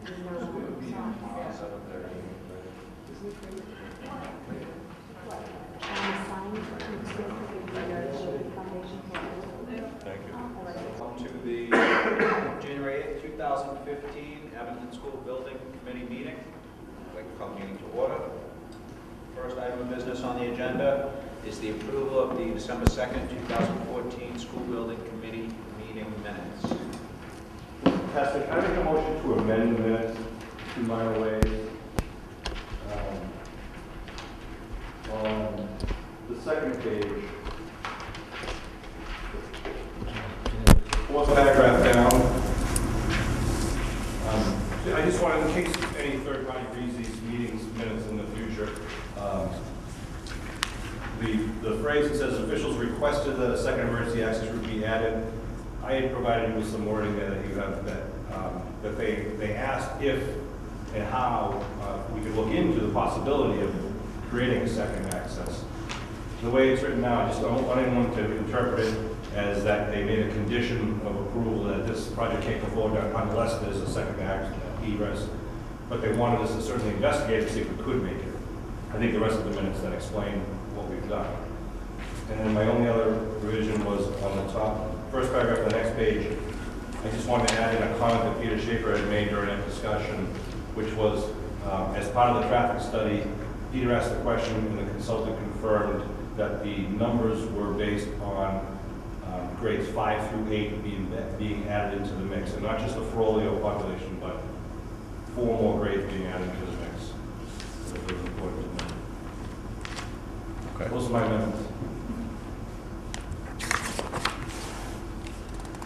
Thank you. Welcome to the January 8th, 2015 Abington School Building Committee meeting. I'd like to call the meeting to order. First item of business on the agenda is the approval of the December 2nd, 2014 School Building Committee meeting minutes. Pastor, can I make a motion to amend the minutes to minor ways? On the second page, fourth paragraph down. I just wanted, in case any third party reads these meetings minutes in the future, the phrase that says officials requested that a second emergency access route be added. I had provided you with some wording there that you have that they asked if and how we could look into the possibility of creating a second access. The way it's written now, I just don't want anyone to interpret it as that they made a condition of approval that this project can't go forward unless there's a second egress. But they wanted us to certainly investigate to see if we could make it. I think the rest of the minutes then explain what we've done. And then my only other revision was on the top, first paragraph of the next page. I just wanted to add in a comment that Peter Schaefer had made during that discussion, which was, as part of the traffic study, Peter asked the question and the consultant confirmed that the numbers were based on grades 5 through 8 being added into the mix, and not just the Ferolio population, but 4 more grades being added into the mix. So it was important to know. Okay. Those are my amendments.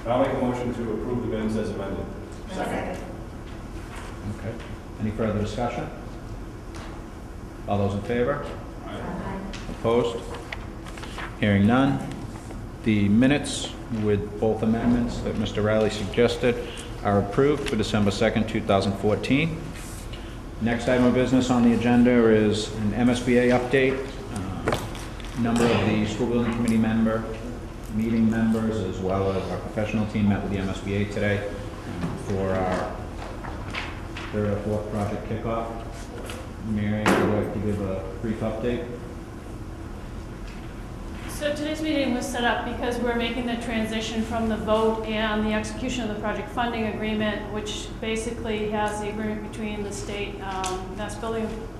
I'll make a motion to approve the minutes as amended. Second. Okay. Any further discussion? All those in favor? Aye. Opposed? Hearing none. The minutes with both amendments that Mr. Riley suggested are approved for December 2nd, 2014. Next item of business on the agenda is an MSBA update. A number of the school building committee meeting members as well as our professional team met with the MSBA today for our third or fourth project kickoff. Mary, would you like to give a brief update? So today's meeting was set up because we're making the transition from the vote and the execution of the project funding agreement, which basically has the agreement between the state Mass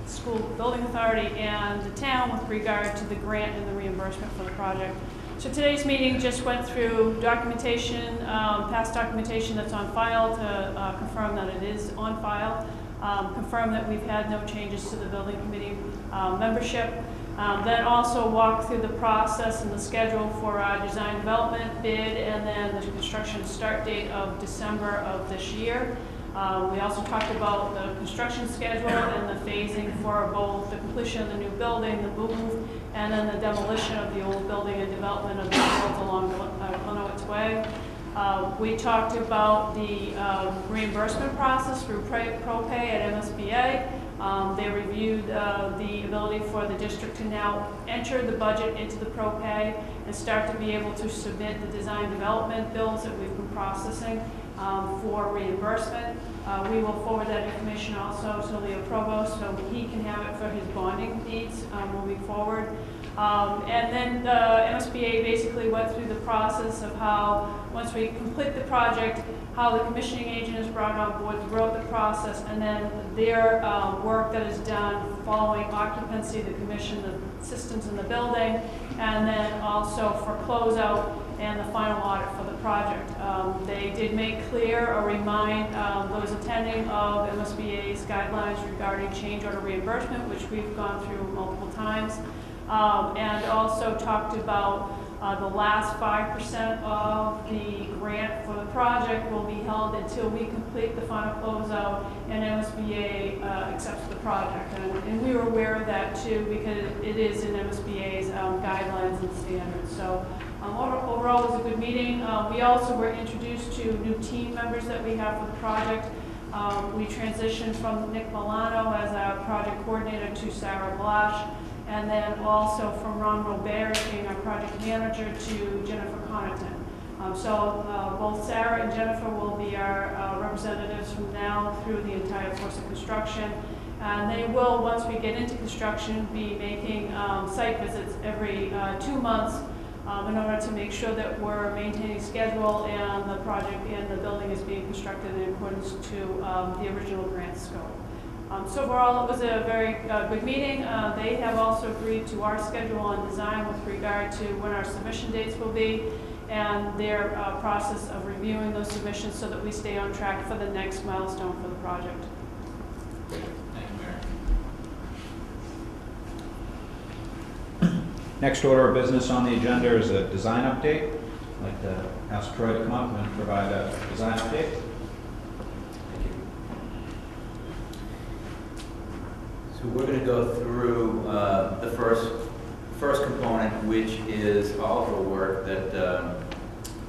School Building Authority and the town with regard to the grant and the reimbursement for the project. So today's meeting just went through documentation, past documentation that's on file to confirm that it is on file, confirm that we've had no changes to the building committee membership. Then also walk through the process and the schedule for our design development bid and then the construction start date of December of this year. We also talked about the construction schedule and the phasing for both the completion of the new building, the move, and then the demolition of the old building and development of the fields along Glenowitz Way. We talked about the reimbursement process through ProPay at MSBA. They reviewed the ability for the district to now enter the budget into the ProPay and start to be able to submit the design development bills that we've been processing for reimbursement. We will forward that information also to Leo Provost so he can have it for his bonding needs moving forward. And then the MSBA basically went through the process of how, once we complete the project, how the commissioning agent is brought on board throughout the process, and then their work that is done following occupancy, the commission, the systems in the building, and then also for closeout and the final audit for the project. They did make clear or remind those attending of MSBA's guidelines regarding change order reimbursement, which we've gone through multiple times, and also talked about the last 5% of the grant for the project will be held until we complete the final closeout and MSBA accepts the project. And we were aware of that too because it is in MSBA's guidelines and standards. So overall, it was a good meeting. We also were introduced to new team members that we have for the project. We transitioned from Nick Milano as our project coordinator to Sarah Blash. And then also from Ron Robert being our project manager to Jennifer Connaughton. Both Sarah and Jennifer will be our representatives from now through the entire course of construction. And they will, once we get into construction, be making site visits every 2 months in order to make sure that we're maintaining schedule and the project and the building is being constructed in accordance to the original grant scope. So overall, it was a very good meeting. They have also agreed to our schedule on design with regard to when our submission dates will be and their process of reviewing those submissions so that we stay on track for the next milestone for the project. Thank you, Mary. Next order of business on the agenda is a design update. I'd like to ask Troy to come up and provide a design update. Thank you. So we're going to go through the first component, which is all of the work that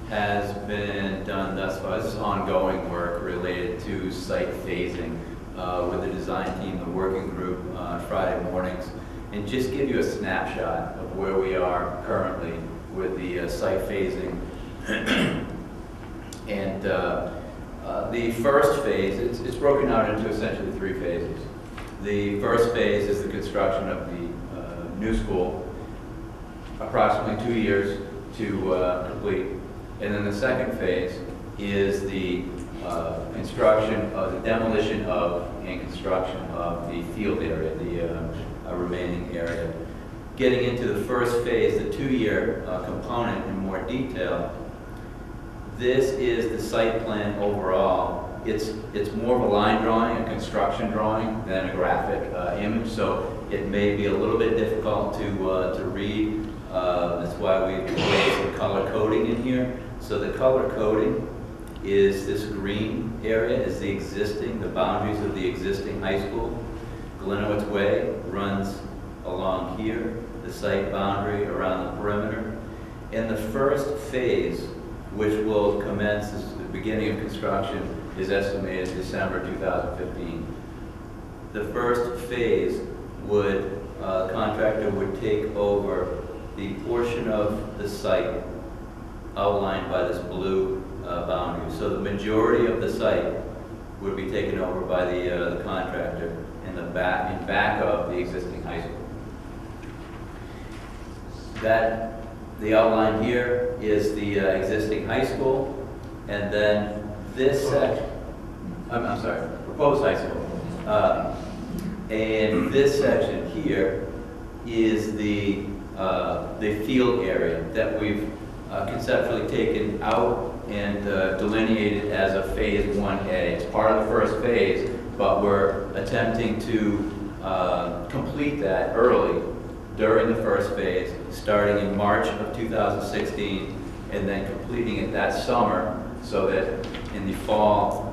has been done thus far. This is ongoing work related to site phasing with the design team, the working group on Friday mornings, and just give you a snapshot of where we are currently with the site phasing. And the first phase, it's broken out into essentially 3 phases. The first phase is the construction of the new school, approximately 2 years to complete. And then the second phase is the construction of the demolition of and construction of the field area, the remaining area. Getting into the first phase, the 2-year component in more detail, this is the site plan overall. It's more of a line drawing, a construction drawing, than a graphic image, so it may be a little bit difficult to read. That's why we placed some color coding in here. So the color coding is this green area, is the boundaries of the existing high school. Glenowitz Way runs along here, the site boundary around the perimeter. And the first phase, which will commence the beginning of construction, is estimated December 2015. The first phase contractor would take over the portion of the site outlined by this blue boundary. So the majority of the site would be taken over by the contractor in back of the existing high school. The outline here is the existing high school, and then this section, proposed high school. And this section here is the field area that we've conceptually taken out and delineated as a phase 1A. It's part of the first phase, but we're attempting to complete that early during the first phase, starting in March of 2016, and then completing it that summer, so that in the fall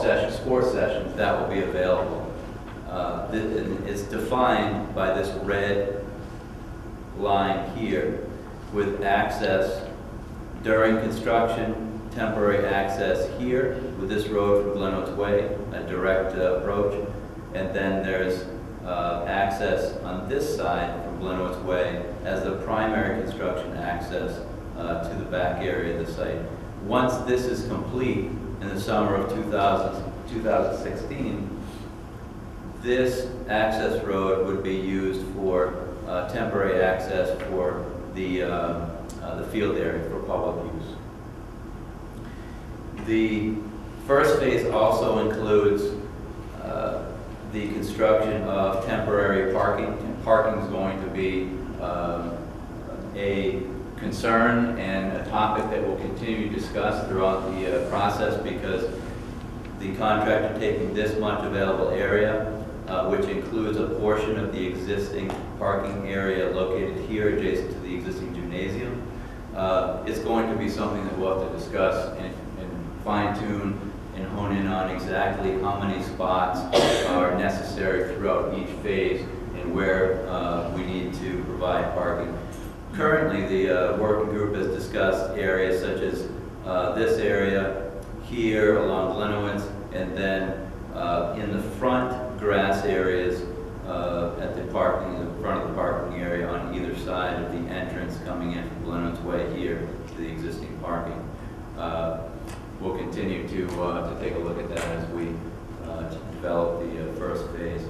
session, sports sessions, that will be available. It's defined by this red line here with access during construction, temporary access here with this road from Glenowitz Way, a direct approach, and then there's access on this side from Glenowitz Way as the primary construction access to the back area of the site. Once this is complete in the summer of 2016, this access road would be used for temporary access for the field area for public use. The first phase also includes the construction of temporary parking. And parking is going to be a concern and a topic that we'll continue to discuss throughout the process, because the contractor taking this much available area, which includes a portion of the existing parking area located here adjacent to the existing gymnasium, it's going to be something that we'll have to discuss and fine-tune and hone in on exactly how many spots are necessary throughout each phase and where we need to provide parking. Currently, the working group has discussed areas such as this area here along Glenowitz, and then in the front grass areas at the front of the parking area on either side of the entrance coming in from Glenowitz Way here. to the existing parking. We'll continue to take a look at that as we develop the first phase.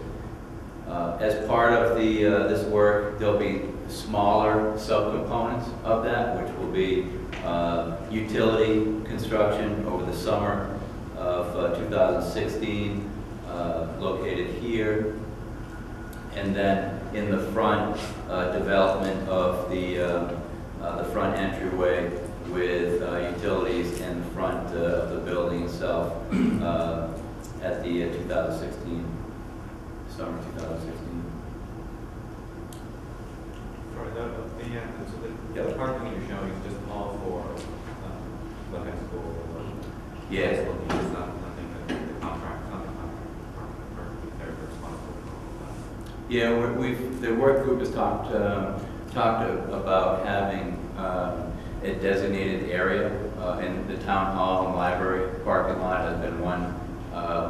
As part of this work, there'll be smaller subcomponents of that, which will be utility construction over the summer of 2016, located here. And then in the front, development of the front entryway with utilities in the front of the building itself at the 2016, summer 2016. Sorry, the parking you're showing is just all for the high school. Yeah. It's not nothing that the contract, not the contract, they're responsible for all that. Yeah, the work group has talked about having a designated area in the town hall and library parking lot has been one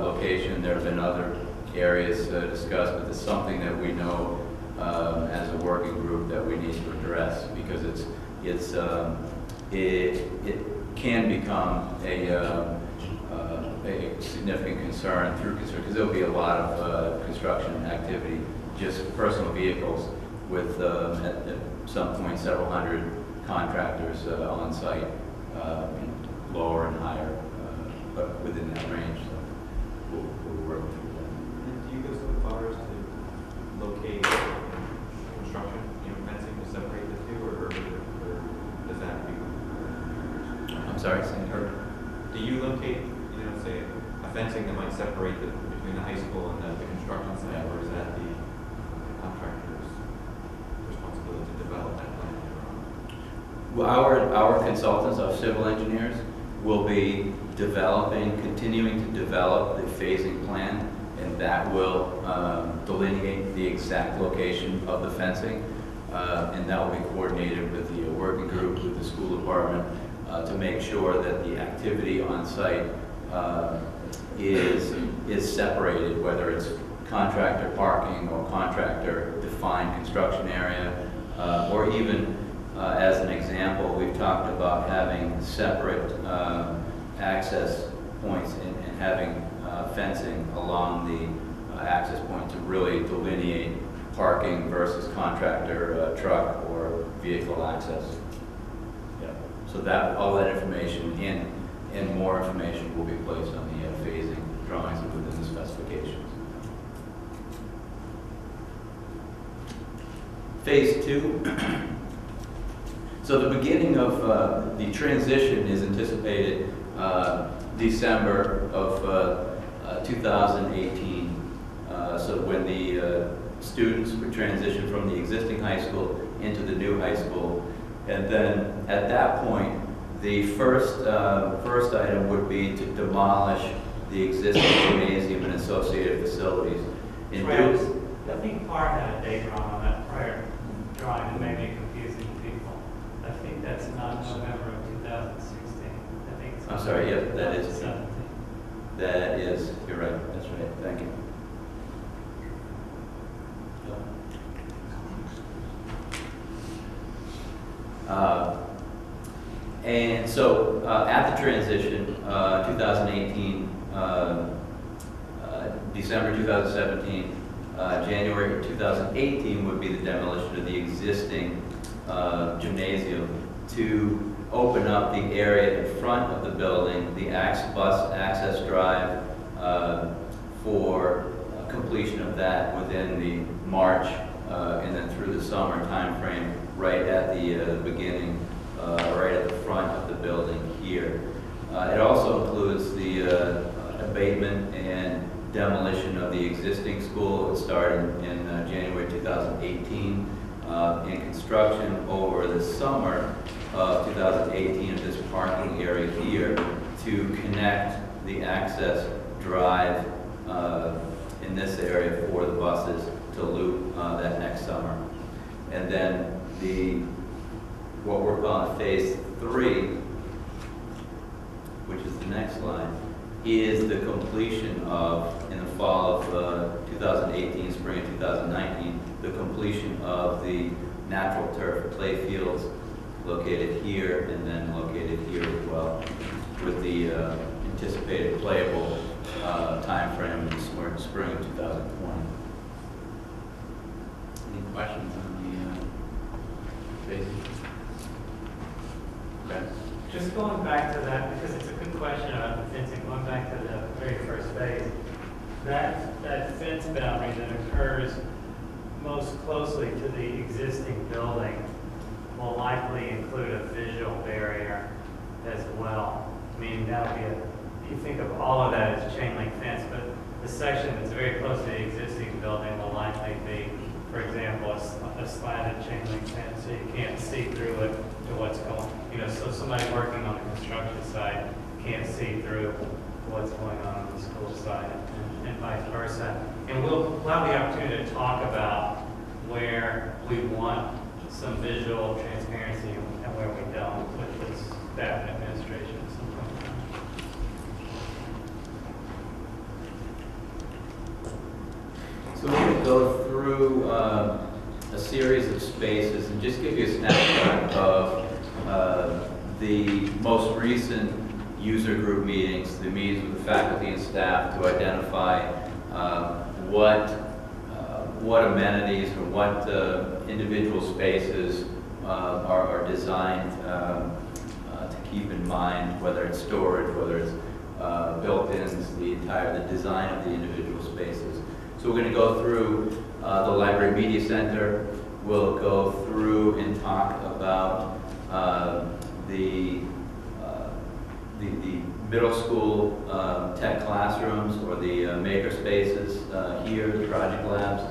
location. There have been other areas discussed, but it's something that we know as a working group that we need to address because it can become a significant concern because there'll be a lot of construction activity, just personal vehicles with at some point several hundred contractors on site, lower and higher, but within that range. So we'll work through that. And do you go so far as to locate construction, fencing to separate the two, or does that be? I'm sorry, Senator. Do you locate, say a fencing that might separate between the high school and the construction site, or is that the contractor's responsibility to develop that plan? Well, our consultants, our civil engineers, will be continuing to develop the phasing plan, and that will delineate the exact location of the fencing, and that will be coordinated with the working group, with the school department, to make sure that the activity on site is separated, whether it's contractor parking or contractor defined construction area, or even as an example, we've talked about having separate access points and having fencing along the access point to really delineate parking versus contractor truck or vehicle access. Yeah. So that all that information and more information will be placed on the phasing drawings and within the specifications. Phase 2. So the beginning of the transition is anticipated December of 2018. So when the students would transition from the existing high school into the new high school, and then at that point, the first item would be to demolish the existing gymnasium and associated facilities. I think Clark had a date wrong on that prior drawing and made it confusing to people. I think that's not November of 2016. I think it's. I'm sorry, yeah, that is. 2017. That is, you're right, that's right, thank you. And so at the transition, 2018, December 2017, January 2018 would be the demolition of the existing gymnasium to open up the area in front of the building, the bus access drive for completion of that within the March and then through the summer timeframe, right at the beginning, right at the front of the building here. It also includes the abatement and demolition of the existing school. It started in January 2018, in construction over the summer of 2018 of this parking area here to connect the access drive in this area for the buses to loop that next summer. And then what we're calling phase 3, which is the next line, is the completion of, in the fall of 2018, spring of 2019, the completion of the natural turf play fields located here and then located here as well, with the anticipated playable timeframe in spring of 2020. Any questions on the phasing? Okay. Just going back to that, because it's a good question about the fencing, going back to the very first phase, that fence boundary that occurs most closely to the existing building will likely include a visual barrier as well. Meaning that'll be you think of all of that as chain link fence, but the section that's very close to the existing building will likely be, for example, a slanted chain link fence, so you can't see through it to what's going, so somebody working on the construction side can't see through what's going on the school side and vice versa. And we'll have the opportunity to talk about where we want some visual transparency and where we don't with the staff and administration at some point in time. So we're going to go through a series of spaces and just give you a snapshot of the most recent user group meetings, the meetings with the faculty and staff to identify what amenities or what individual spaces are designed to keep in mind, whether it's storage, whether it's built-ins, the design of the individual spaces. So we're going to go through the Library Media Center. We'll go through and talk about the middle school tech classrooms, or the maker spaces here, the project labs,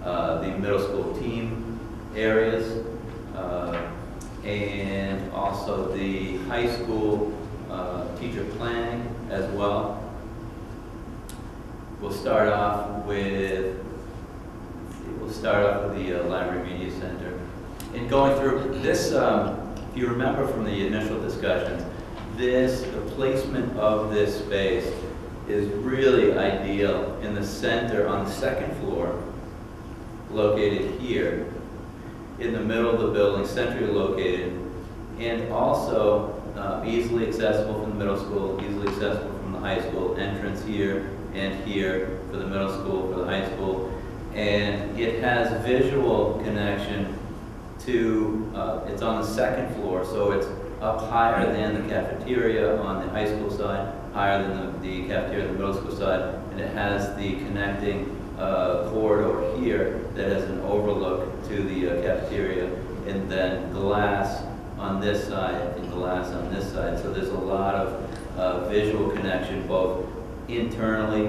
the middle school team areas, and also the high school teacher planning as well. We'll start off with the Library Media Center. And going through this, if you remember from the initial discussions, the placement of this space is really ideal in the center on the second floor, located here, in the middle of the building, centrally located, and also easily accessible from the middle school, easily accessible from the high school, entrance here and here for the middle school, for the high school. And it has visual connection to, it's on the second floor, so it's up higher than the cafeteria on the high school side, higher than the cafeteria on the middle school side, and it has the connecting corridor here that has an overlook to the cafeteria, and then glass on this side and glass on this side. So there's a lot of visual connection, both internally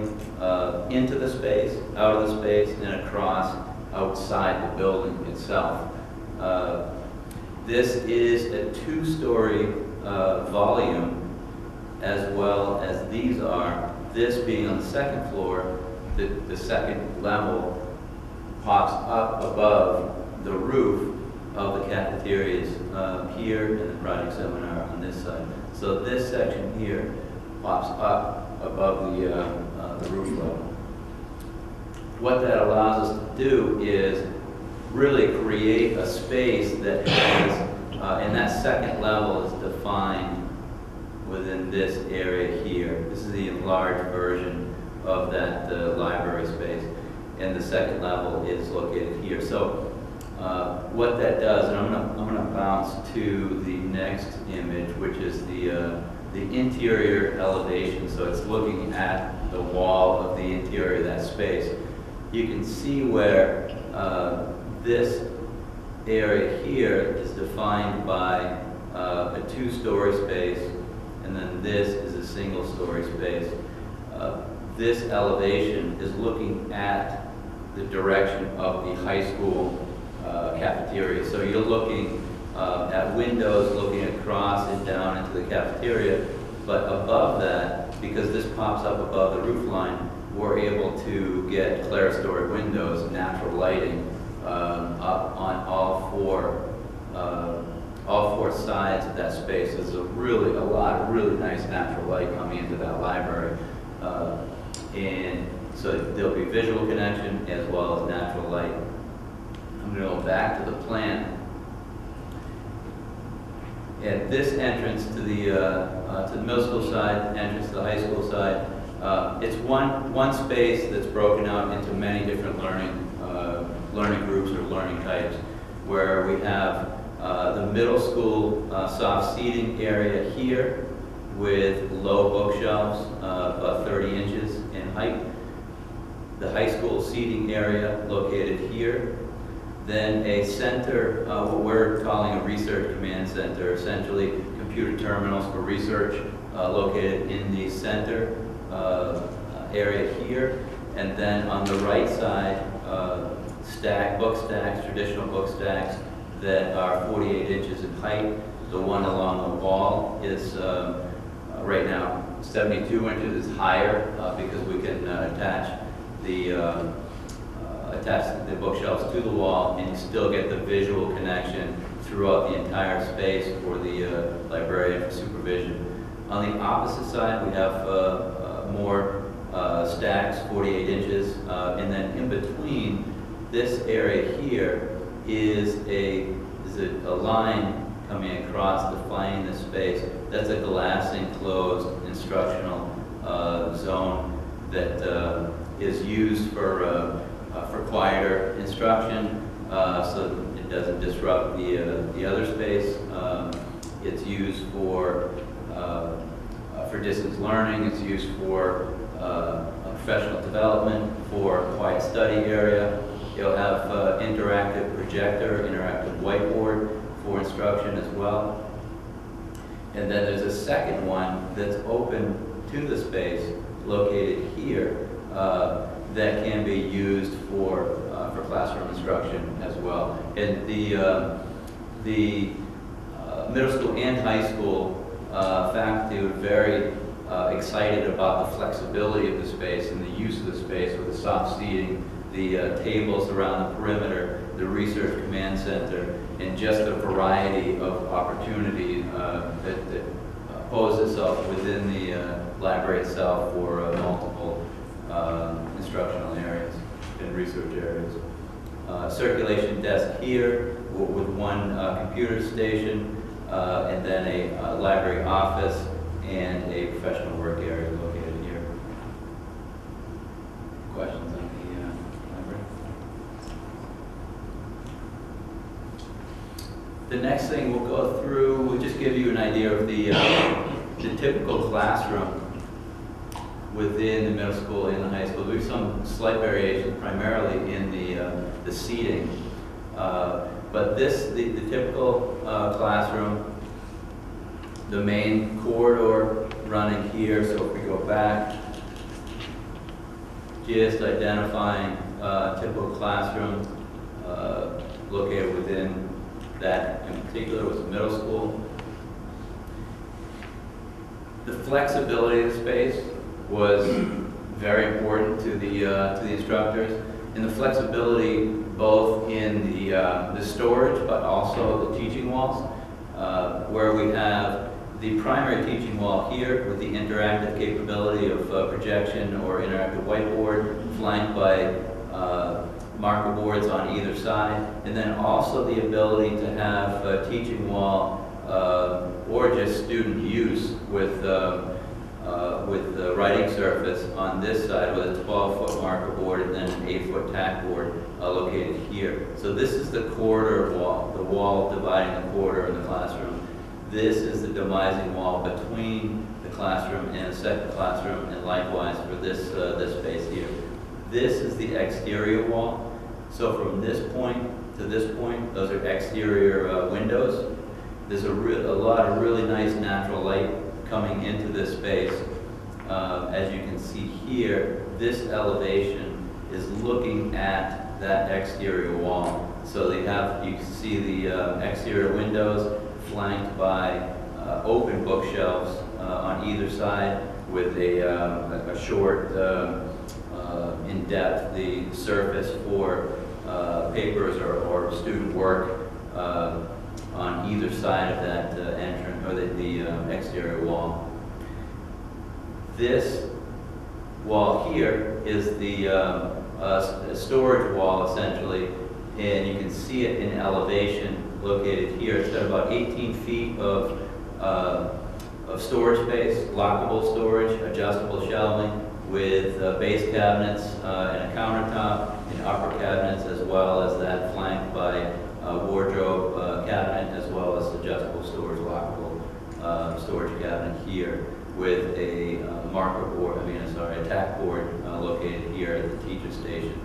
into the space, out of the space, and across outside the building itself. This is a two-story volume, as well as these are. This being on the second floor, the second level pops up above the roof of the cafeterias here, and the project seminar on this side. So this section here pops up above the roof level. What that allows us to do is really create a space that has, and that second level is defined within this area here. This is the enlarged version of that library space, and the second level is located here. So what that does, and I'm gonna bounce to the next image, which is the interior elevation. So it's looking at the wall of the interior of that space. You can see where this area here is defined by a two-story space, and then this is a single-story space. This elevation is looking at the direction of the high school cafeteria. So you're looking at windows looking across and down into the cafeteria, but above that, because this pops up above the roof line, we're able to get clerestory windows, natural lighting, up on all four sides of that space. There's a lot of really nice natural light coming into that library. And so there'll be visual connection as well as natural light. I'm going to go back to the plan. And this entrance to the middle school side, entrance to the high school side, it's one space that's broken out into many different learning groups or learning types, where we have the middle school soft seating area here with low bookshelves, about 30 inches in height. The high school seating area located here. Then a center, what we're calling a research command center, essentially computer terminals for research located in the center area here. And then on the right side, book stacks, traditional book stacks that are 48 inches in height. The one along the wall is right now 72 inches, is higher because we can attach the bookshelves to the wall, and you still get the visual connection throughout the entire space for the librarian for supervision. On the opposite side, we have more stacks, 48 inches, and then in between this area here is a line coming across defining the space. That's a glass enclosed instructional zone that is used for quieter instruction, so it doesn't disrupt the other space. It's used for distance learning. It's used for professional development, for quiet study area. It'll have interactive projector, interactive whiteboard for instruction as well. And then there's a second one that's open to the space located here that can be used for classroom instruction as well. And the middle school and high school faculty were very excited about the flexibility of the space and the use of the space with the soft seating, the tables around the perimeter, the research command center, and just a variety of opportunity that pose itself within the library itself for multiple instructional areas and research areas. Circulation desk here with one computer station, and then a library office and a professional work area located here. Questions on the library? The next thing we'll go through, we'll just give you an idea of the typical classroom within the middle school and the high school. There's some slight variations, primarily in the seating. But the typical classroom, the main corridor running here, so if we go back, just identifying typical classroom located within that in particular was the middle school. The flexibility of the space was very important to the instructors, and the flexibility both in the storage but also the teaching walls, where we have the primary teaching wall here with the interactive capability of projection or interactive whiteboard, flanked by marker boards on either side, and then also the ability to have a teaching wall or just student use with the writing surface on this side with a 12-foot marker board and then an 8-foot tack board located here. So this is the corridor wall, the wall dividing the corridor in the classroom. This is the dividing wall between the classroom and a second classroom, and likewise for this space here. This is the exterior wall. So from this point to this point, those are exterior windows. There's a lot of really nice natural light coming into this space. As you can see here, this elevation is looking at that exterior wall. So you can see the exterior windows flanked by open bookshelves on either side with a short, in-depth the surface for papers or student work on either side of that entrance or the exterior wall. This wall here is the storage wall essentially, and you can see it in elevation located here. It's got about 18 feet of storage space, lockable storage, adjustable shelving, with base cabinets and a countertop and upper cabinets, as well as that flanked by a wardrobe cabinet, as well as adjustable storage, lockable storage cabinet here, with a a tack board located here at the teacher station.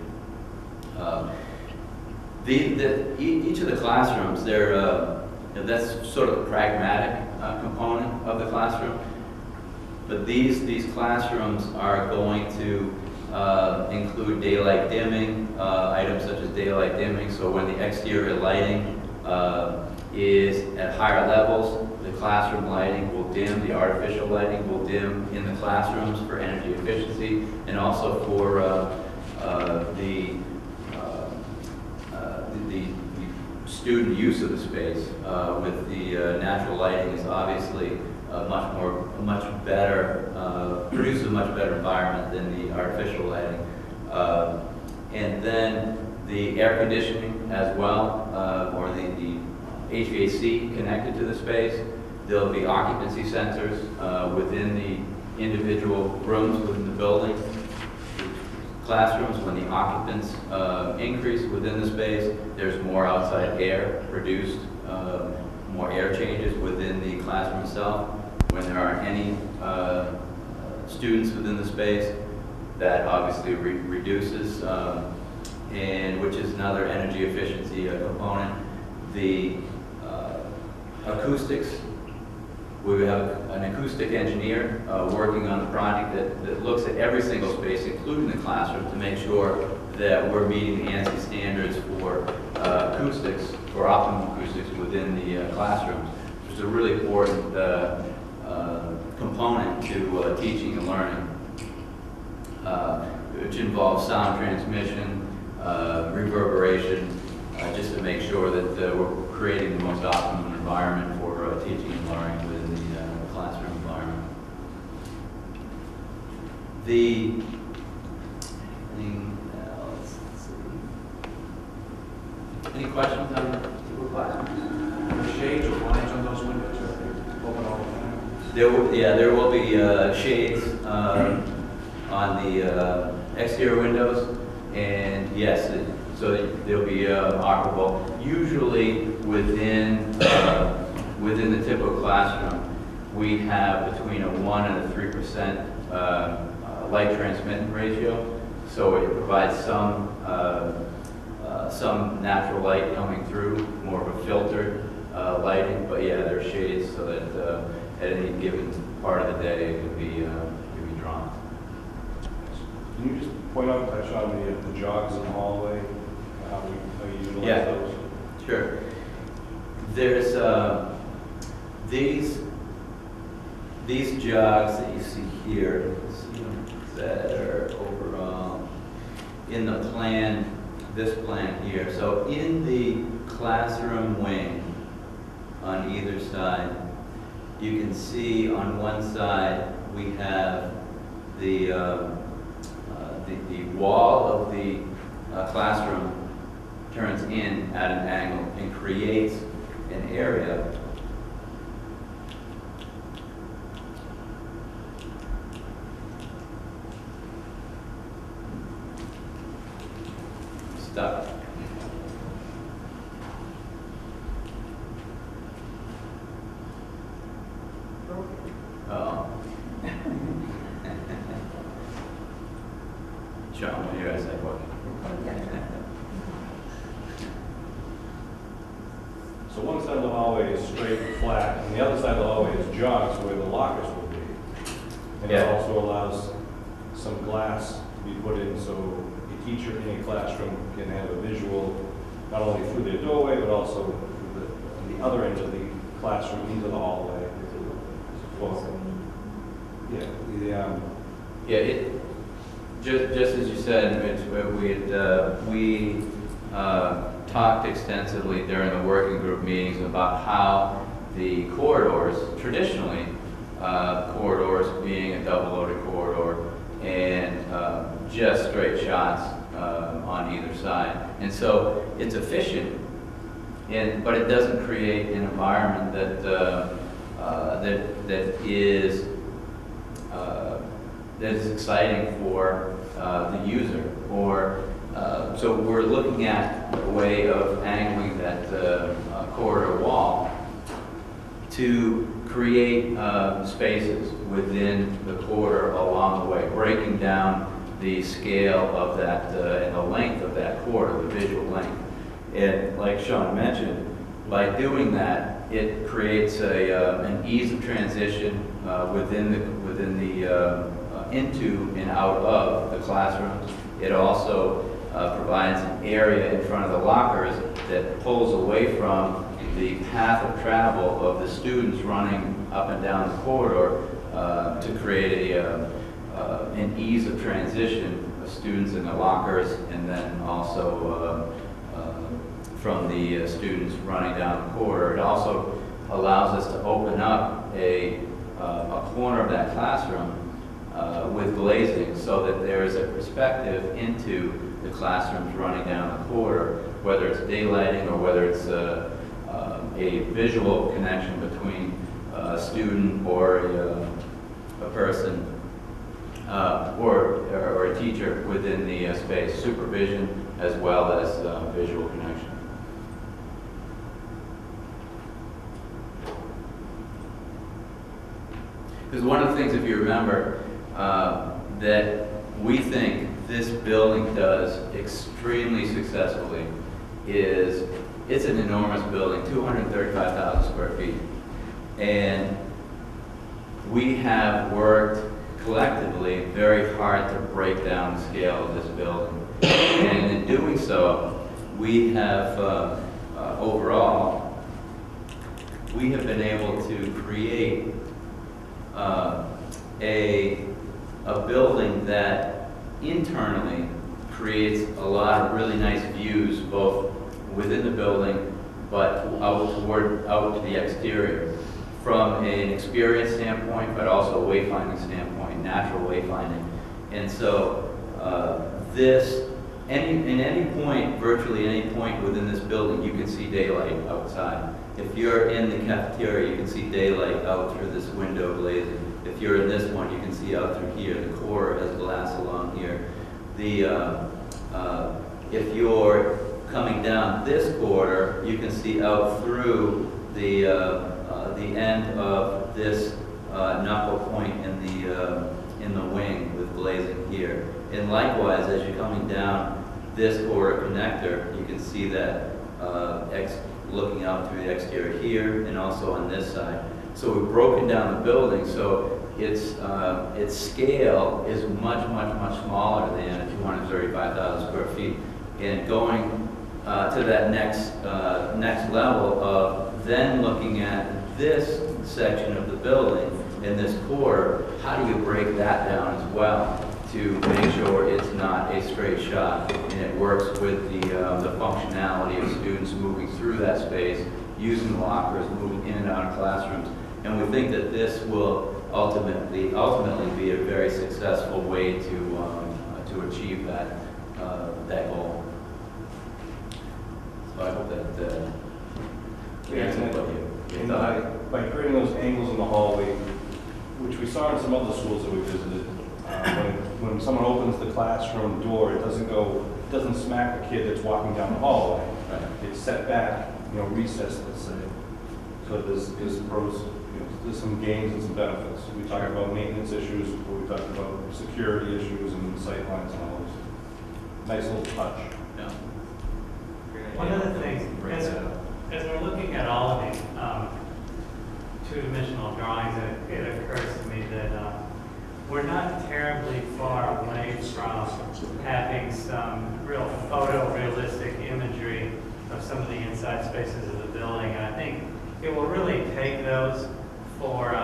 Each of the classrooms, that's sort of the pragmatic component of the classroom. But these classrooms are going to include daylight dimming, items such as daylight dimming. So when the exterior lighting is at higher levels, the classroom lighting will dim, the artificial lighting will dim in the classrooms for energy efficiency, and also for the student use of the space. With the natural lighting is obviously much better, produces a much better environment than the artificial lighting. And then the air conditioning as well, or the HVAC connected to the space. There'll be occupancy sensors within the individual rooms within the building. Classrooms, when the occupants increase within the space, there's more outside air produced, more air changes within the classroom itself. When there aren't any students within the space, that obviously reduces, and which is another energy efficiency component. The acoustics, we have an acoustic engineer working on the project that looks at every single space, including the classroom, to make sure that we're meeting the ANSI standards for acoustics, for optimal acoustics within the classrooms, which is a really important component to teaching and learning, which involves sound transmission, reverberation, just to make sure that we're creating the most optimum environment for teaching and learning within the classroom environment. Anything else? Let's see. Any questions on the classrooms? Shades or blinds on those windows, are they open all the time? There will be shades on the exterior windows, and yes, so they'll be operable. Usually within the typical classroom, we have between a 1 and a 3% light transmittant ratio. So it provides some natural light coming through, more of a filtered lighting. But yeah, there are shades so that at any given part of the day it can be drawn. Can you just point out, touch on the jogs in the hallway, how you utilize those? Sure. There's these jogs that you see here, that are over in the plan, this plan here. So in the classroom wing on either side, you can see on one side we have the wall of the classroom turns in at an angle and creates an area stuck. Oh. Sean, what do you guys say? So one side of the hallway is straight and flat, and the other side of the hallway is jogs where the lockers will be. And it also allows some glass to be put in so a teacher in a classroom can have a visual, not only through their doorway, but also through the other end of the classroom into the hallway. Just as you said, we talked extensively during the working group meetings about how the corridors, traditionally, corridors being a double-loaded corridor and just straight shots on either side. And so it's efficient but it doesn't create an environment that is exciting for the user. So we're looking at a way of angling that corridor wall to create spaces within the corridor along the way, breaking down the scale of that and the length of that corridor, the visual length. And like Sean mentioned, by doing that, it creates an ease of transition into and out of the classrooms. It also provides an area in front of the lockers that pulls away from the path of travel of the students running up and down the corridor to create an ease of transition of students in the lockers, and then also from the students running down the corridor. It also allows us to open up a corner of that classroom with glazing so that there is a perspective into the classrooms running down the corridor, whether it's daylighting or whether it's a visual connection between a student or a person or a teacher within the space, supervision as well as visual connection. Because one of the things, if you remember, that we think this building does extremely successfully is it's an enormous building, 235,000 square feet. And we have worked collectively very hard to break down the scale of this building. And in doing so, we have, overall, we have been able to create a building that internally creates a lot of really nice views, both within the building, but out to the exterior, from an experience standpoint, but also a wayfinding standpoint, natural wayfinding. And so virtually any point within this building, you can see daylight outside. If you're in the cafeteria, you can see daylight out through this window glazing. If you're in this one, you can see out through here. The core has glass along here. If you're coming down this corridor, you can see out through the end of this knuckle point in the wing with glazing here. And likewise, as you're coming down this corridor connector, you can see that looking out through the exterior here and also on this side. So we've broken down the building so its scale is much smaller than 235,000 square feet. And going to that next level of then looking at this section of the building in this corridor, how do you break that down as well to make sure it's not a straight shot and it works with the functionality of students moving through that space, using the lockers, moving in and out of classrooms. And we think that this will ultimately be a very successful way to achieve that goal. So I hope that answers what you thought. By creating those angles in the hallway, which we saw in some other schools that we visited, when someone opens the classroom door, it doesn't smack the kid that's walking down the hallway. Right. It's set back, recessed, let's say. So there's pros, there's some gains and some benefits. We talked about maintenance issues, we talked about security issues and sight lines and all those. Nice little touch. Yeah. One of the things, as we're looking at all of these two-dimensional drawings, it occurs to me that we're not terribly far away from having some real photorealistic imagery of some of the inside spaces of the building. And I think it will really take those for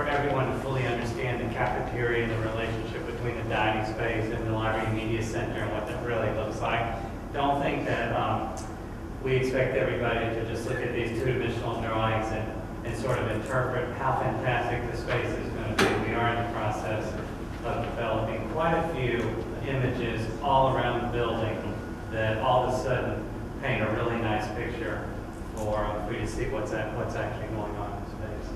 everyone to fully understand the cafeteria and the relationship between the dining space and the library media center and what that really looks like. Don't think that we expect everybody to just look at these two-dimensional drawings and sort of interpret how fantastic the space is going to be. We are in the process of developing quite a few images all around the building that all of a sudden paint a really nice picture for you to see what's actually going on in space.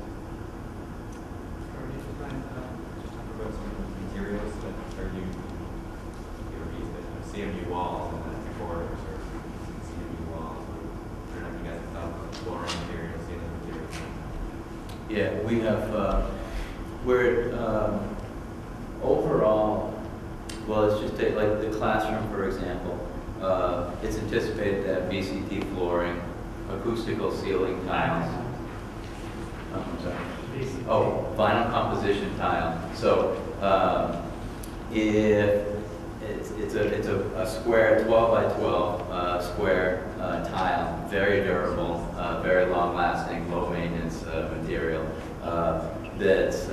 Just talk about some of the materials that are used, CMU walls and the corridors or CMU walls. I don't know if you guys have thought about flooring materials, ceiling materials. Yeah, we have, we're, overall, well, let's just take like the classroom, for example. It's anticipated to have VCT flooring, acoustical ceiling tiles. Oh, I'm sorry. VCT. Oh, vinyl composition tile. So, if it's a square 12 by 12 square tile, very durable, very long lasting, low maintenance material that's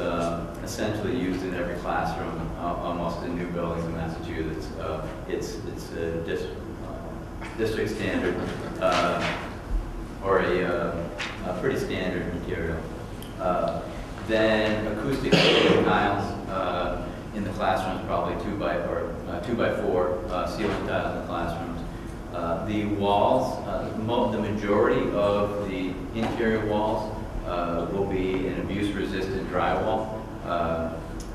essentially used in every classroom, almost in new buildings in Massachusetts. It's a district standard or a pretty standard material. Then acoustic ceiling tiles in the classrooms, probably 2 by 4 ceiling tiles in the classrooms. The walls, the majority of the interior walls will be an abuse-resistant drywall,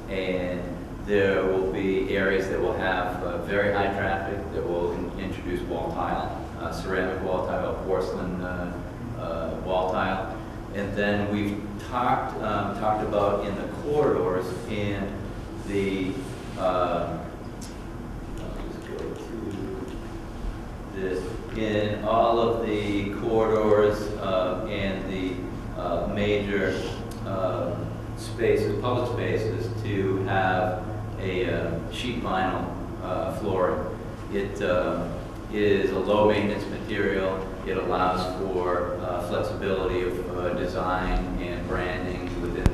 and there will be areas that will have very high traffic that will introduce wall tile, ceramic wall tile, porcelain wall tile, and then we've talked about in the corridors and the I'll just go to this in all of the corridors and the major spaces, public spaces, to have a sheet vinyl flooring. It is a low maintenance material. It allows for flexibility of design and branding within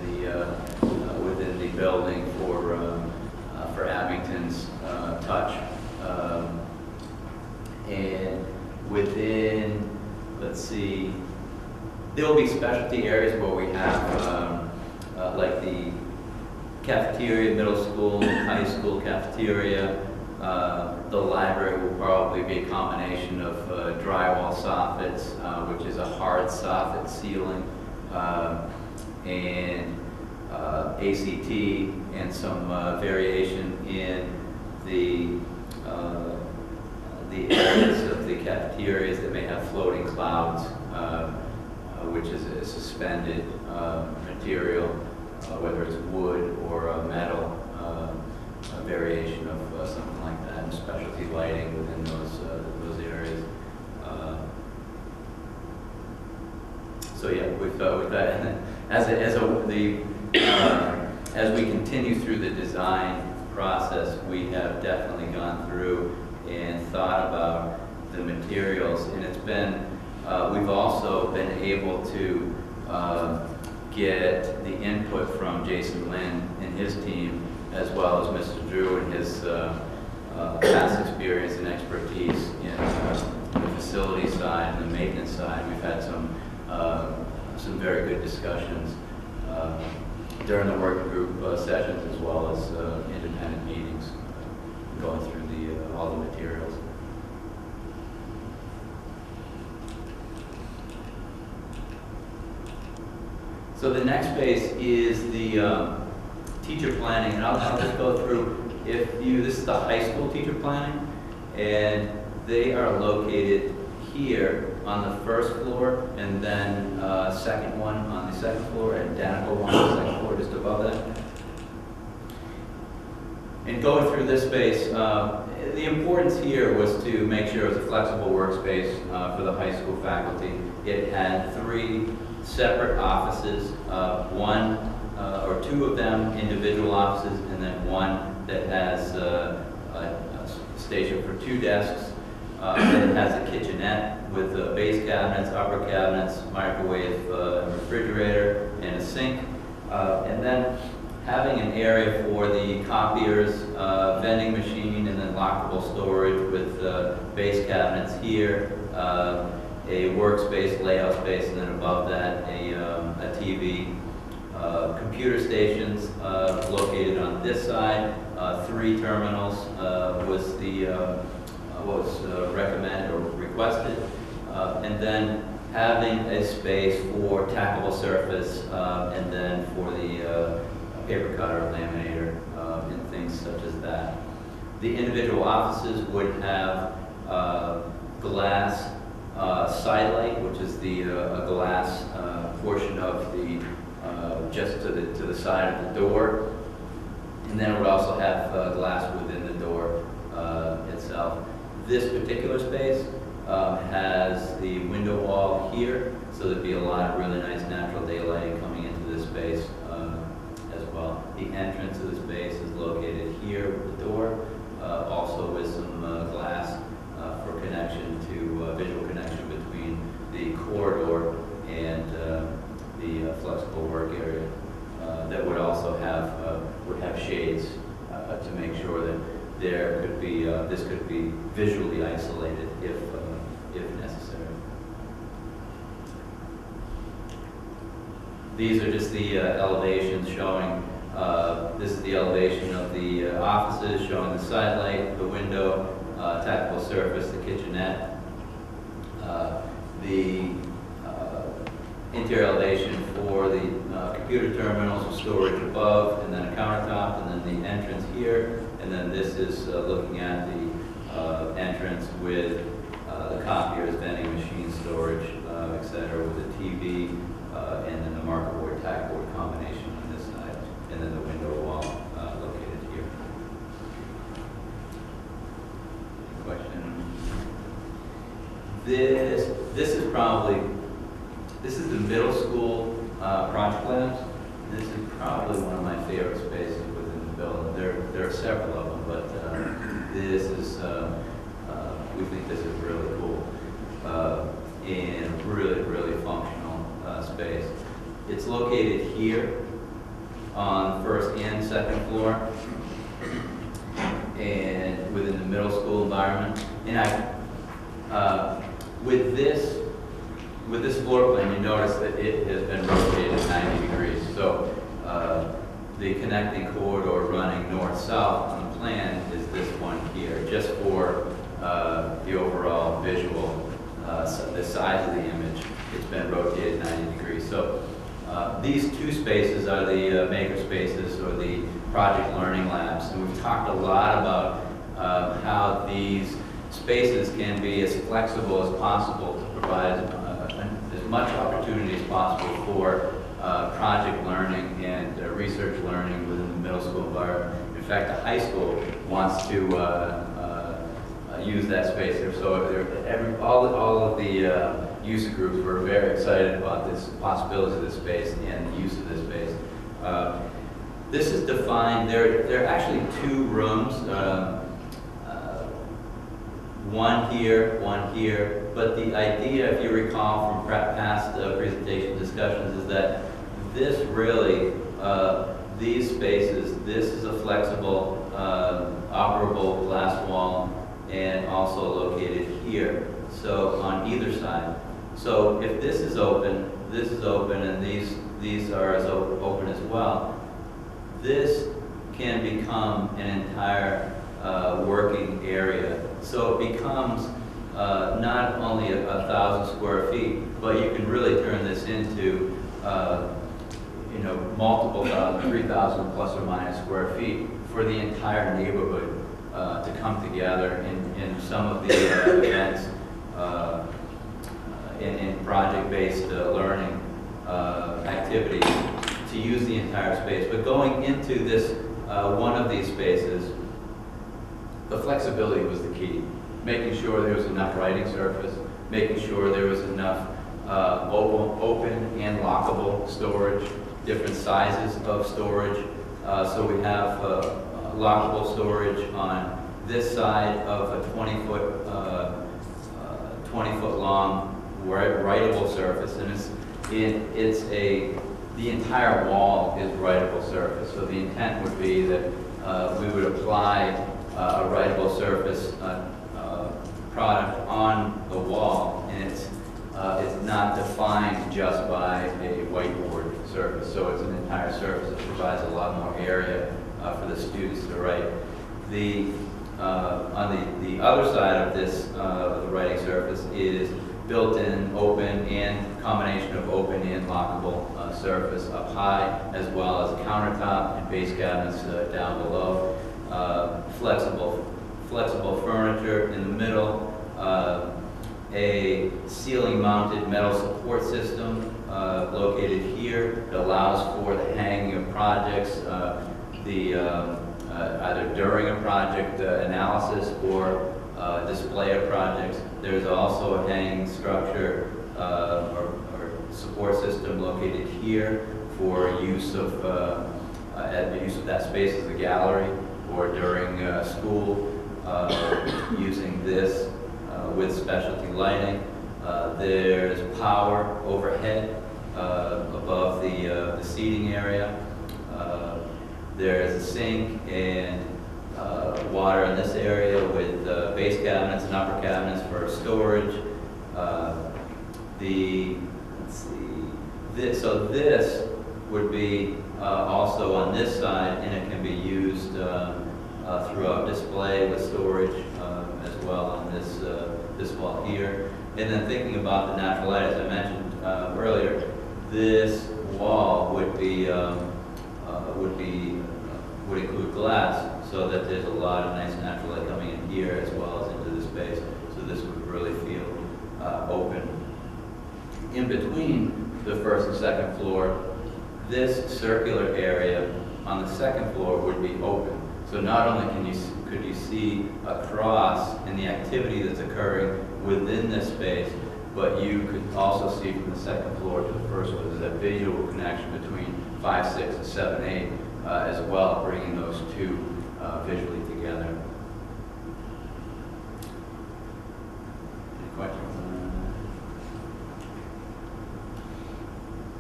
the building for Abington's touch. And within, let's see, there will be specialty areas where we have like the cafeteria, middle school, high school cafeteria. The library will probably be a combination of drywall soffits, which is a hard soffit ceiling, and ACT, and some variation in the areas of the cafeterias that may have floating clouds, which is a suspended material, whether it's wood or metal, a variation of something like that, and specialty lighting within those areas. So yeah, with that, as we continue through the design process, we have definitely gone through and thought about the materials, and it's been, we've also been able to get the input from Jason Lynn and his team, as well as Mr. Drew and his past experience and expertise in the facility side and the maintenance side. We've had some very good discussions during the working group sessions, as well as independent meetings, going through all the materials. So the next phase is the teacher planning, and I'll just go through. This is the high school teacher planning, and they are located here on the first floor, and then second one on the second floor, identical one on the second floor, just above that. And going through this space, the importance here was to make sure it was a flexible workspace for the high school faculty. It had 3 separate offices, one or 2 of them individual offices, and then one that has a station for 2 desks. Then it has a kitchenette with base cabinets, upper cabinets, microwave, refrigerator, and a sink. And then having an area for the copiers, vending machine, and then lockable storage with base cabinets here, a workspace, layout space, and then above that a TV. Computer stations located on this side, 3 terminals was the recommended or requested, and then having a space for tackable surface, and then for the paper cutter, laminator, and things such as that. The individual offices would have glass sidelight, which is the a glass portion of the just to the side of the door, and then it would also have glass within the door itself. This particular space has the window wall here, so there'd be a lot of really nice natural daylight coming into this space as well. The entrance of the space is located here with the door, also with some glass for connection to visual connection between the corridor and the flexible work area. That would also have shades to make sure that there could be this could be visually isolated if necessary. These are just the elevations showing. This is the elevation of the offices, showing the side light, the window, tackable surface, the kitchenette. The interior elevation for the computer terminals with storage above, and then a countertop, and then the entrance here. And then this is looking at the entrance with the copiers, vending machine storage, etc., with the TV, and then the marker board, tack board combination on this side, and then the window wall located here. Question? This is probably, this is the middle school project labs. This is probably one of my favorite spaces within the building. There are several of them, but this is, we think this is really cool and really, really functional space. It's located here on first and second floor and within the middle school environment. And with this floor plan, you notice that it has been rotated 90 degrees. So the connecting corridor running north-south on the plan is this one here, just for the overall visual, the size of the image. It's been rotated 90 degrees. So these two spaces are the maker spaces, or the project learning labs. And we've talked a lot about how these spaces can be as flexible as possible to provide as much opportunity as possible for project learning and research learning within the middle school environment. In fact, the high school wants to use that space there. So all of the user groups were very excited about this possibility of this space and the use of this space. This is defined, there are actually two rooms, one here, but the idea, if you recall from past presentation discussions, is that this really, these spaces, this is a flexible, operable glass wall, and also located here, so on either side. So if this is open, and these are as open as well, this can become an entire working area. So it becomes not only 1,000 square feet, but you can really turn this into multiple 3,000 plus or minus square feet for the entire neighborhood to come together in some of the events in project-based learning activities to use the entire space. But going into this one of these spaces, the flexibility was the key. Making sure there was enough writing surface, making sure there was enough open and lockable storage, different sizes of storage. So we have lockable storage on this side of a 20-foot long writable surface, and the entire wall is writable surface. So the intent would be that we would apply a writable surface product on the wall, and it's not defined just by a whiteboard surface. So it's an entire surface that provides a lot more area for the students to write. The On the other side of this, the writing surface is built-in open and combination of open and lockable surface up high, as well as countertop and base cabinets down below. Flexible furniture in the middle. A ceiling-mounted metal support system located here that allows for the hanging of projects, either during a project analysis or display of projects. There's also a hanging structure or support system located here for use of that space as a gallery or during school using this with specialty lighting. There's power overhead above the seating area. There's a sink and water in this area with base cabinets and upper cabinets for storage. This would be also on this side, and it can be used throughout display with storage as well on this wall here. And then thinking about the natural light, as I mentioned earlier, this wall would include glass, so that there's a lot of nice natural light coming in here as well as into the space. So this would really feel open. In between the first and second floor, this circular area on the second floor would be open. So not only could you see across in the activity that's occurring within this space, but you could also see from the second floor to the first floor. There's a visual connection between 5, 6, and 7, 8 as well, bringing those two visually together. Any questions?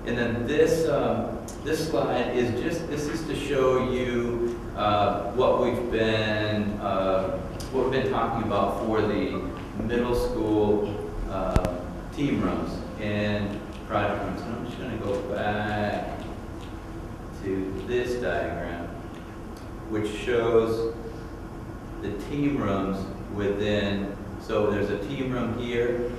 And then this slide is to show you what we've been talking about for the middle school team rooms and project rooms. And I'm just going to go back to this diagram, which shows the team rooms within. So there's a team room here,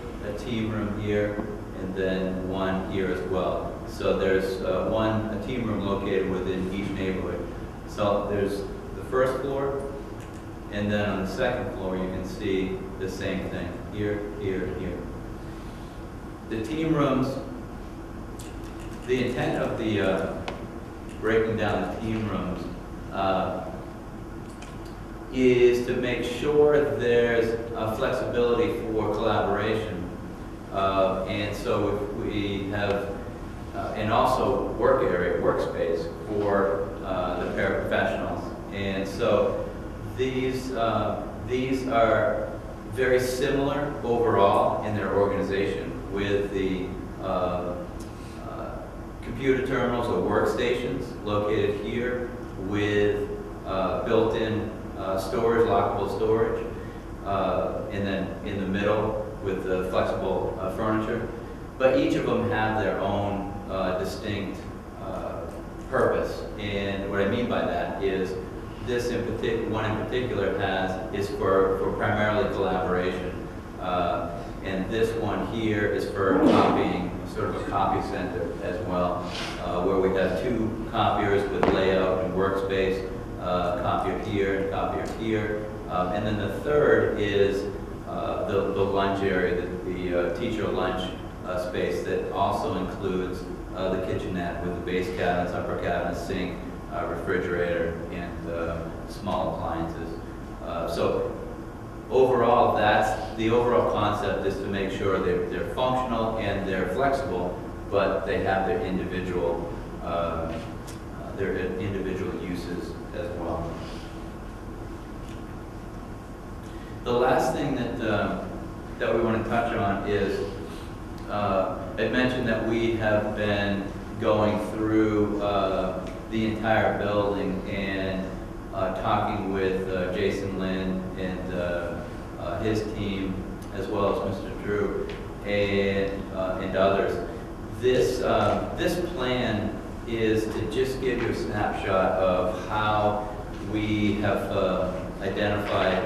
and then one here as well. So there's a team room located within each neighborhood. So there's the first floor, and then on the second floor you can see the same thing, here, here, here. The team rooms, the intent of the breaking down the team rooms is to make sure there's flexibility for collaboration. And so if we have, and also workspace for the paraprofessionals. And so these are very similar overall in their organization, with the computer terminals or workstations located here with built-in storage, lockable storage, and then in the middle with the flexible furniture. But each of them have their own distinct purpose. And what I mean by that is this one in particular is for primarily collaboration. And this one here is for copying, sort of a copy center as well, where we have 2 copiers with layout and workspace, copier here and copier here. And then the third is the lunch area, the teacher lunch space that also includes the kitchenette with the base cabinets, upper cabinets, sink, refrigerator, and small appliances. So overall, the overall concept is to make sure they're functional and they're flexible, but they have their individual uses as well. The last thing that we want to touch on is, I mentioned that we have been going through the entire building and talking with Jason Lynn and his team, as well as Mr. Drew and others. This plan is to just give you a snapshot of how we have identified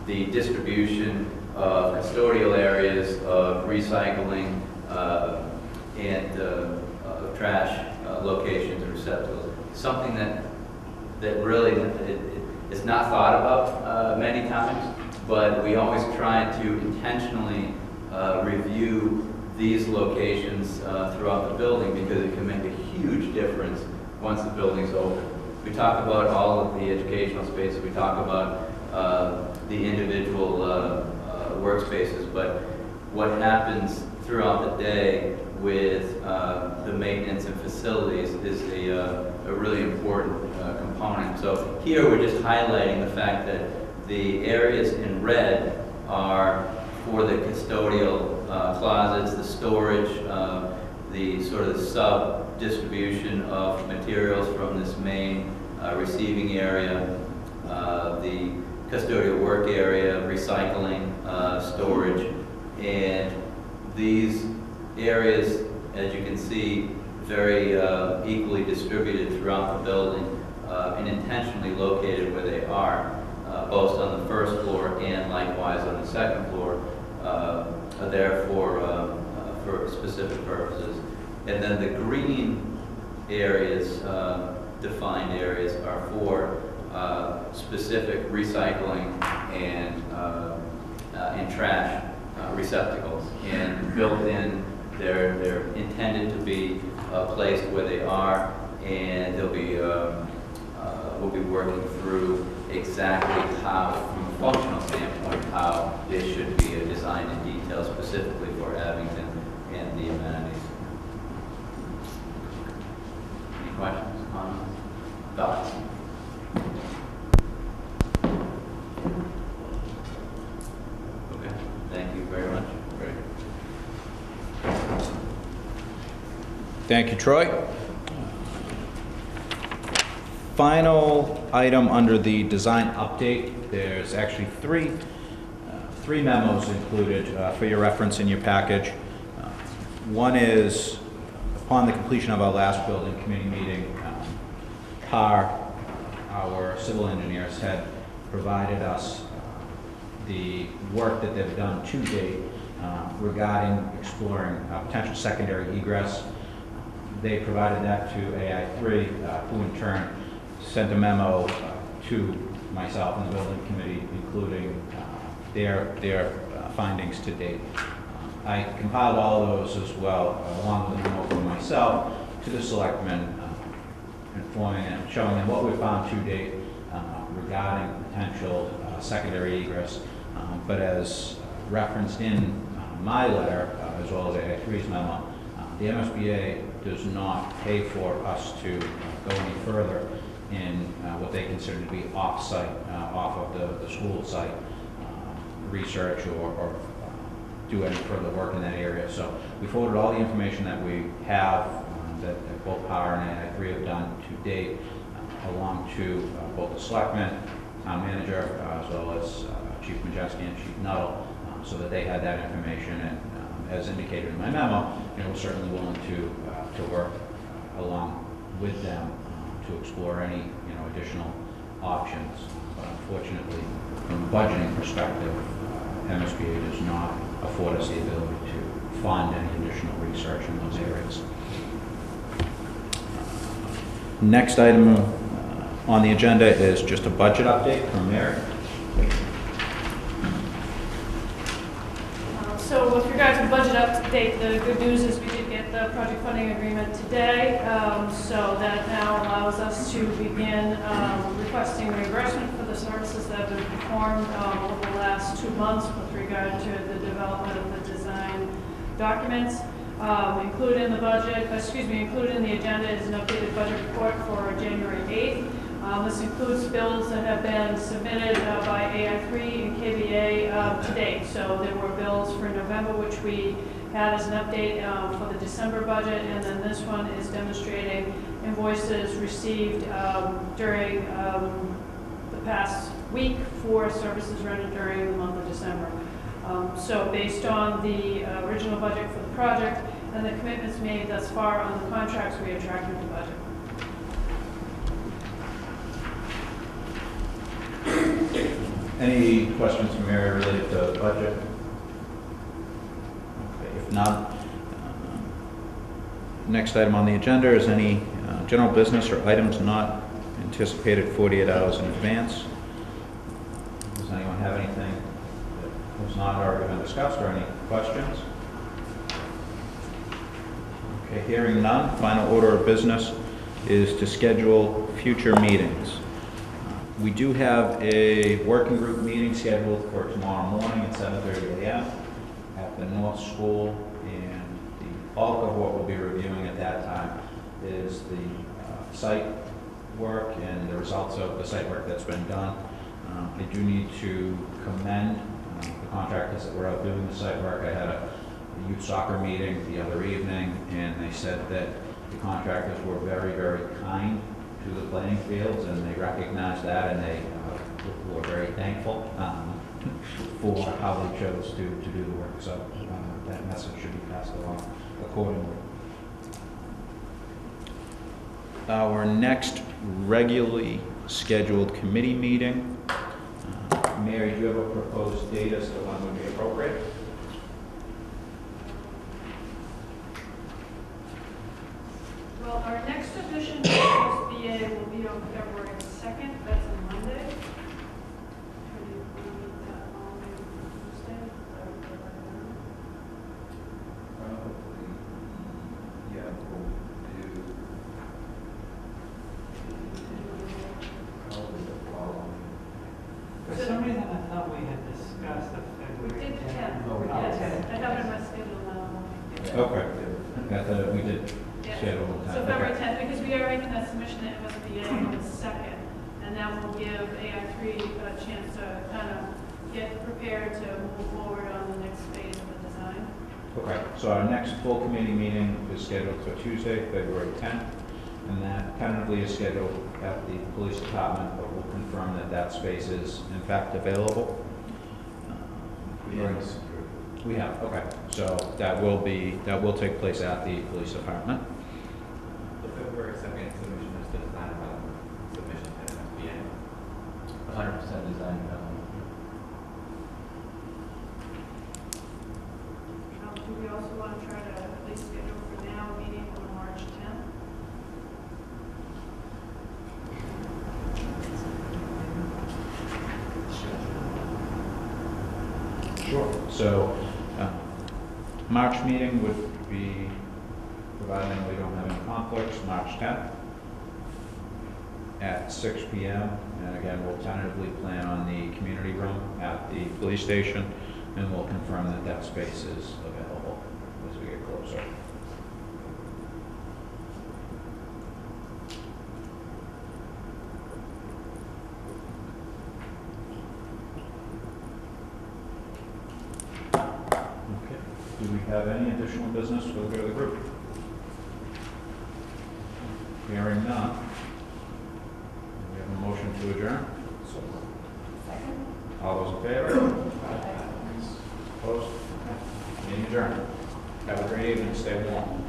the distribution of custodial areas, of recycling, and trash locations and receptacles. Something that really is not thought about many times, but we always try to intentionally review these locations throughout the building because it can make a huge difference once the building's open. We talk about all of the educational spaces, we talk about the individual workspaces, but what happens throughout the day with the maintenance and facilities is a really important component. So here we're just highlighting the fact that the areas in red are for the custodial closets, the storage, the sort of sub-distribution of materials from this main receiving area, the custodial work area, recycling, storage, and these areas, as you can see, very equally distributed throughout the building and intentionally located where they are, both on the first floor and likewise on the second floor, are there for specific purposes. And then the green areas, defined areas, are for specific recycling and trash receptacles. And built in, they're intended to be placed where they are, and they'll be we'll be working through exactly how, from a functional standpoint, how they should be designed in detail specifically for Abington and the amenities. Any questions, comments, thoughts? Okay, thank you very much. Thank you, Troy. Final item under the design update, there's actually three memos included for your reference in your package. One is, upon the completion of our last building committee meeting, our civil engineers had provided us the work that they've done to date regarding exploring potential secondary egress. They provided that to AI3, who in turn sent a memo to myself and the building committee, including their findings to date. I compiled all of those as well, along with a memo from myself to the selectmen, informing and showing them what we found to date regarding potential secondary egress. But as referenced in my letter, as well as AI3's memo, the MSBA does not pay for us to go any further in what they consider to be off-site, off of the school site, research or do any further work in that area. So we forwarded all the information that we have, that both Power and AI3 have done to date, along to both the selectmen, town manager, as well as Chief Majeski and Chief Nuttall, so that they had that information. And as indicated in my memo, we're certainly willing to work along with them to explore any additional options. But unfortunately, from a budgeting perspective, MSBA does not afford us the ability to fund any additional research in those areas. Next item on the agenda is just a budget update from Mary. So with regard to the budget update, the good news is we did get the project funding agreement today, so that now allows us to begin requesting reimbursement for the services that have been performed over the last 2 months with regard to the development of the design documents. Included in the agenda is an updated budget report for January 8th. This includes bills that have been submitted by AI3 and KBA to date. So there were bills for November, which we had as an update for the December budget, and then this one is demonstrating invoices received during the past week for services rendered during the month of December. So based on the original budget for the project and the commitments made thus far on the contracts, we are tracking the budget. Any questions from Mary related to the budget? Okay, if not, next item on the agenda is any general business or items not anticipated 48 hours in advance. Does anyone have anything that was not already been discussed or any questions? Okay, hearing none, final order of business is to schedule future meetings. We do have a working group meeting scheduled for tomorrow morning at 7:30 a.m. at the North School, and the bulk of what we'll be reviewing at that time is the site work and the results of the site work that's been done. I do need to commend the contractors that were out doing the site work. I had a youth soccer meeting the other evening, and they said that the contractors were very, very kind to the playing fields, and they recognized that, and they were very thankful for how they chose to do the work. So that message should be passed along accordingly. Our next regularly scheduled committee meeting. Mary, do you have a proposed date as to when would be appropriate? Well, our next edition of SBA will be on February 2nd. That's a Monday. Can we meet that on Tuesday? Probably, yeah, we'll do probably the following. For some reason, I thought we had discussed the We February did the 10th. 10th. Oh, we did. Yes, I have it in my schedule now. Okay. We did Yes. schedule So that. February 10th, because we are making that submission to MSBA on the 2nd, and that will give AI3 a chance to kind of get prepared to move forward on the next phase of the design. Okay, so our next full committee meeting is scheduled for Tuesday, February 10th, and that tentatively is scheduled at the police department, but we'll confirm that that space is in fact available. We have, okay, so that will take place at the police department. The February 2nd submission is the design development submission to FBA. 100% design development. Do we also want to try to at least schedule for now a meeting on March 10th? Sure. So, March meeting would be, providing we don't have any conflicts, March 10th at 6 p.m. And again, we'll tentatively plan on the community room at the police station, and we'll confirm that that space is available as we get closer. Okay. Do we have any additional business for the good of the group? Hearing none. We have a motion to adjourn. Second. All those in favor? Opposed? Meeting adjourned. Have a great evening. Stay warm.